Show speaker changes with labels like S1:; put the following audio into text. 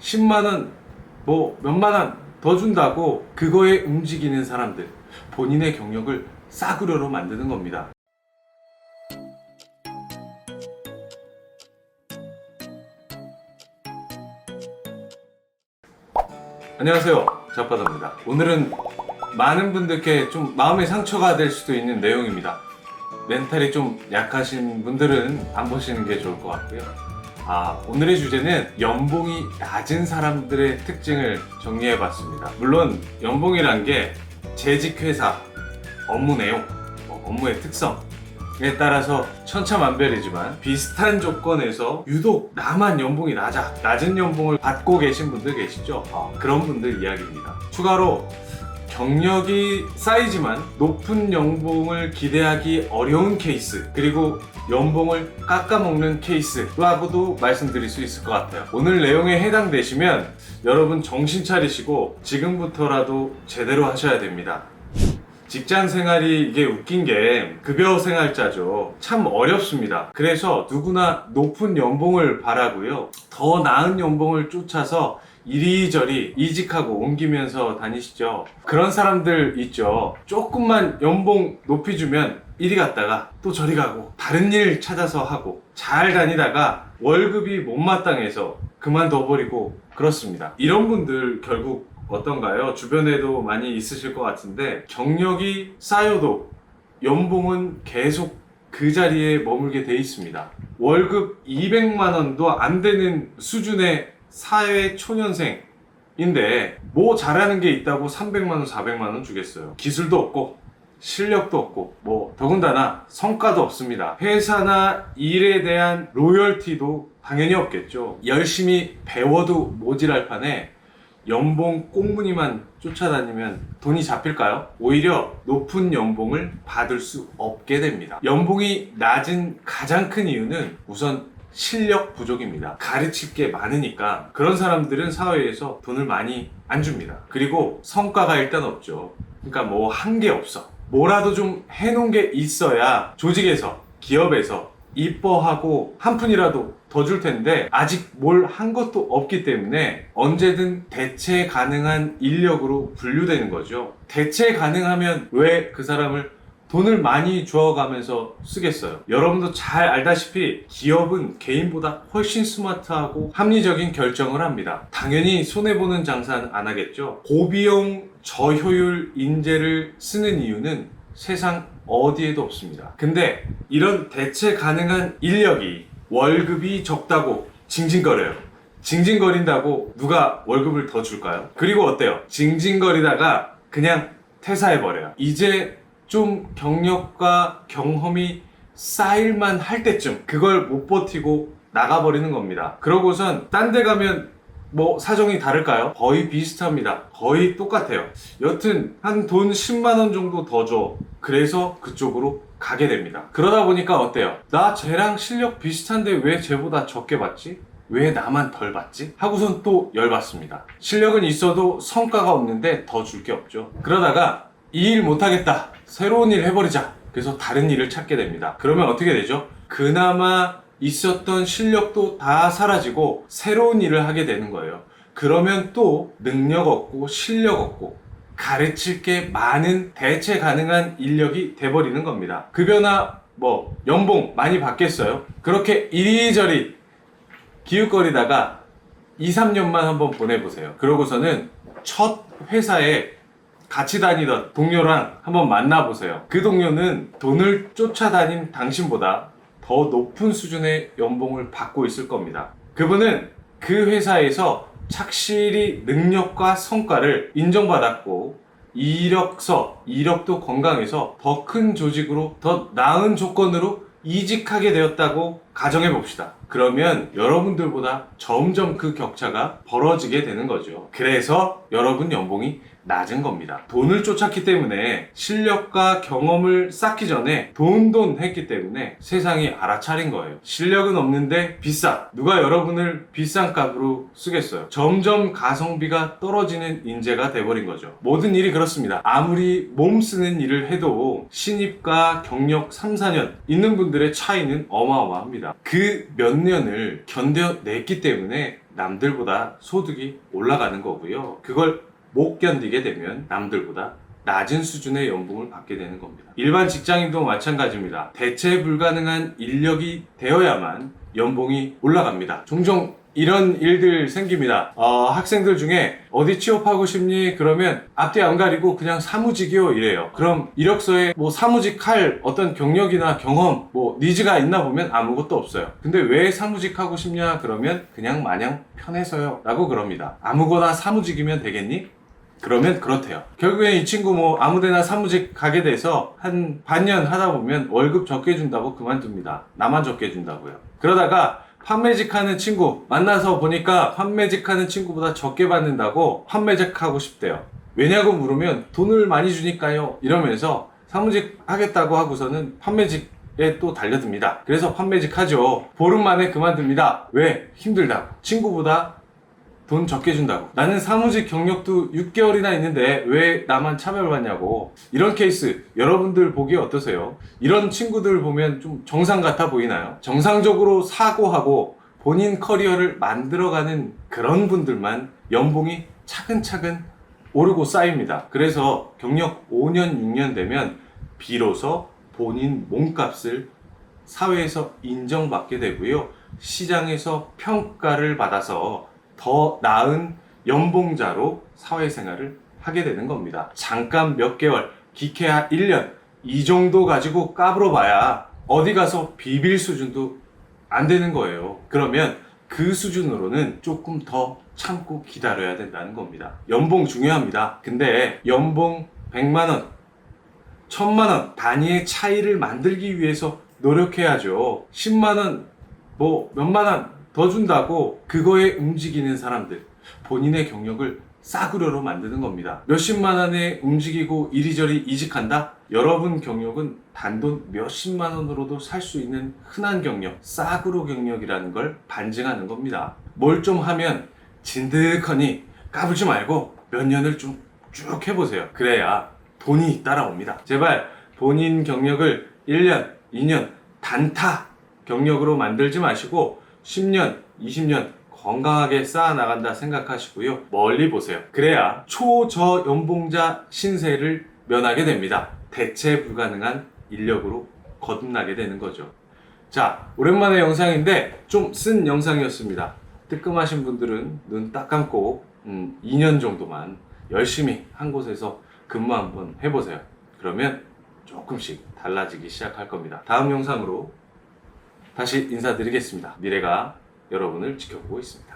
S1: 10만원, 뭐 몇만원 더 준다고 그거에 움직이는 사람들, 본인의 경력을 싸구려로 만드는 겁니다. 안녕하세요, 잡바다입니다. 오늘은 많은 분들께 좀 마음의 상처가 될 수도 있는 내용입니다. 멘탈이 좀 약하신 분들은 안 보시는 게 좋을 것 같고요. 오늘의 주제는 연봉이 낮은 사람들의 특징을 정리해 봤습니다. 물론 연봉이란 게 재직회사, 업무 내용, 업무의 특성에 따라서 천차만별이지만 비슷한 조건에서 유독 나만 연봉이 낮은 연봉을 받고 계신 분들 계시죠? 그런 분들 이야기입니다. 추가로 경력이 쌓이지만 높은 연봉을 기대하기 어려운 케이스, 그리고 연봉을 깎아먹는 케이스라고도 말씀드릴 수 있을 것 같아요. 오늘 내용에 해당되시면 여러분 정신 차리시고 지금부터라도 제대로 하셔야 됩니다. 직장 생활이 이게 웃긴 게 급여 생활자죠. 참 어렵습니다. 그래서 누구나 높은 연봉을 바라고요. 더 나은 연봉을 쫓아서 이리저리 이직하고 옮기면서 다니시죠. 그런 사람들 있죠. 조금만 연봉 높이 주면 이리 갔다가 또 저리 가고 다른 일 찾아서 하고 잘 다니다가 월급이 못마땅해서 그만둬버리고 그렇습니다. 이런 분들 결국 어떤가요? 주변에도 많이 있으실 것 같은데 경력이 쌓여도 연봉은 계속 그 자리에 머물게 돼 있습니다. 월급 200만 원도 안 되는 수준의 사회 초년생인데 뭐 잘하는 게 있다고 300만 원, 400만 원 주겠어요. 기술도 없고 실력도 없고 뭐 더군다나 성과도 없습니다. 회사나 일에 대한 로열티도 당연히 없겠죠. 열심히 배워도 모질할 판에 연봉 꽁무니만 쫓아다니면 돈이 잡힐까요? 오히려 높은 연봉을 받을 수 없게 됩니다. 연봉이 낮은 가장 큰 이유는 우선 실력 부족입니다. 가르칠 게 많으니까 그런 사람들은 사회에서 돈을 많이 안 줍니다. 그리고 성과가 일단 없죠. 그러니까 뭐 한 게 없어. 뭐라도 좀 해놓은 게 있어야 조직에서, 기업에서 이뻐하고 한 푼이라도 더 줄 텐데 아직 뭘 한 것도 없기 때문에 언제든 대체 가능한 인력으로 분류되는 거죠. 대체 가능하면 왜 그 사람을 돈을 많이 주어가면서 쓰겠어요? 여러분도 잘 알다시피 기업은 개인보다 훨씬 스마트하고 합리적인 결정을 합니다. 당연히 손해보는 장사는 안 하겠죠. 고비용 저효율 인재를 쓰는 이유는 세상 어디에도 없습니다. 근데 이런 대체 가능한 인력이 월급이 적다고 징징거려요. 징징거린다고 누가 월급을 더 줄까요? 그리고 어때요? 징징거리다가 그냥 퇴사해버려요. 이제 좀 경력과 경험이 쌓일만 할 때쯤 그걸 못 버티고 나가버리는 겁니다. 그러고선 딴 데 가면 뭐 사정이 다를까요? 거의 비슷합니다. 거의 똑같아요. 여튼 한 돈 10만 원 정도 더 줘. 그래서 그쪽으로 가게 됩니다. 그러다 보니까 어때요? 나 쟤랑 실력 비슷한데 왜 쟤보다 적게 받지? 왜 나만 덜 받지? 하고선 또 열받습니다. 실력은 있어도 성과가 없는데 더 줄 게 없죠. 그러다가 이 일 못하겠다. 새로운 일 해버리자. 그래서 다른 일을 찾게 됩니다. 그러면 어떻게 되죠? 그나마 있었던 실력도 다 사라지고 새로운 일을 하게 되는 거예요. 그러면 또 능력 없고 실력 없고 가르칠 게 많은 대체 가능한 인력이 돼버리는 겁니다. 급여나 뭐 연봉 많이 받겠어요? 그렇게 이리저리 기웃거리다가 2, 3년만 한번 보내보세요. 그러고서는 첫 회사에 같이 다니던 동료랑 한번 만나보세요. 그 동료는 돈을 쫓아다닌 당신보다 더 높은 수준의 연봉을 받고 있을 겁니다. 그분은 그 회사에서 착실히 능력과 성과를 인정받았고 이력도 건강해서 더 큰 조직으로 더 나은 조건으로 이직하게 되었다고 가정해 봅시다. 그러면 여러분들보다 점점 그 격차가 벌어지게 되는 거죠. 그래서 여러분 연봉이 낮은 겁니다. 돈을 쫓았기 때문에 실력과 경험을 쌓기 전에 돈 했기 때문에 세상이 알아차린 거예요. 실력은 없는데 비싸. 누가 여러분을 비싼 값으로 쓰겠어요? 점점 가성비가 떨어지는 인재가 돼버린 거죠. 모든 일이 그렇습니다. 아무리 몸 쓰는 일을 해도 신입과 경력 3, 4년 있는 분들의 차이는 어마어마합니다. 그 몇 년을 견뎌냈기 때문에 남들보다 소득이 올라가는 거고요. 그걸 못 견디게 되면 남들보다 낮은 수준의 연봉을 받게 되는 겁니다. 일반 직장인도 마찬가지입니다. 대체 불가능한 인력이 되어야만 연봉이 올라갑니다. 종종 이런 일들 생깁니다. 학생들 중에 어디 취업하고 싶니? 그러면 앞뒤 안 가리고 그냥 사무직이요 이래요. 그럼 이력서에 뭐 사무직 할 어떤 경력이나 경험, 뭐 니즈가 있나 보면 아무것도 없어요. 근데 왜 사무직 하고 싶냐? 그러면 그냥 마냥 편해서요 라고 그럽니다. 아무거나 사무직이면 되겠니? 그러면 그렇대요. 결국엔 이 친구 뭐 아무데나 사무직 가게 돼서 한 반년 하다 보면 월급 적게 준다고 그만둡니다. 나만 적게 준다고요. 그러다가 판매직 하는 친구 만나서 보니까 판매직 하는 친구보다 적게 받는다고 판매직 하고 싶대요. 왜냐고 물으면 돈을 많이 주니까요 이러면서 사무직 하겠다고 하고서는 판매직에 또 달려듭니다. 그래서 판매직 하죠. 보름 만에 그만둡니다. 왜? 힘들다고. 친구보다 돈 적게 준다고. 나는 사무직 경력도 6개월이나 있는데 왜 나만 차별받냐고. 이런 케이스 여러분들 보기 어떠세요? 이런 친구들 보면 좀 정상 같아 보이나요? 정상적으로 사고하고 본인 커리어를 만들어가는 그런 분들만 연봉이 차근차근 오르고 쌓입니다. 그래서 경력 5년, 6년 되면 비로소 본인 몸값을 사회에서 인정받게 되고요. 시장에서 평가를 받아서 더 나은 연봉자로 사회생활을 하게 되는 겁니다. 잠깐 몇 개월, 기케야 1년 이 정도 가지고 까불어 봐야 어디 가서 비빌 수준도 안 되는 거예요. 그러면 그 수준으로는 조금 더 참고 기다려야 된다는 겁니다. 연봉 중요합니다. 근데 연봉 100만원, 1000만원 단위의 차이를 만들기 위해서 노력해야죠. 10만원, 뭐 몇만원 더 준다고 그거에 움직이는 사람들, 본인의 경력을 싸구려로 만드는 겁니다. 몇십만 원에 움직이고 이리저리 이직한다? 여러분 경력은 단돈 몇십만 원으로도 살 수 있는 흔한 경력, 싸구려 경력이라는 걸 반증하는 겁니다. 뭘 좀 하면 진득하니 까불지 말고 몇 년을 좀 쭉 해보세요. 그래야 돈이 따라옵니다. 제발 본인 경력을 1년, 2년 단타 경력으로 만들지 마시고 10년, 20년 건강하게 쌓아나간다 생각하시고요. 멀리 보세요. 그래야 초저연봉자 신세를 면하게 됩니다. 대체 불가능한 인력으로 거듭나게 되는 거죠. 자, 오랜만에 영상인데 좀 쓴 영상이었습니다. 뜨끔하신 분들은 눈 딱 감고 2년 정도만 열심히 한 곳에서 근무 한번 해보세요. 그러면 조금씩 달라지기 시작할 겁니다. 다음 영상으로 다시 인사드리겠습니다. 미래가 여러분을 지켜보고 있습니다.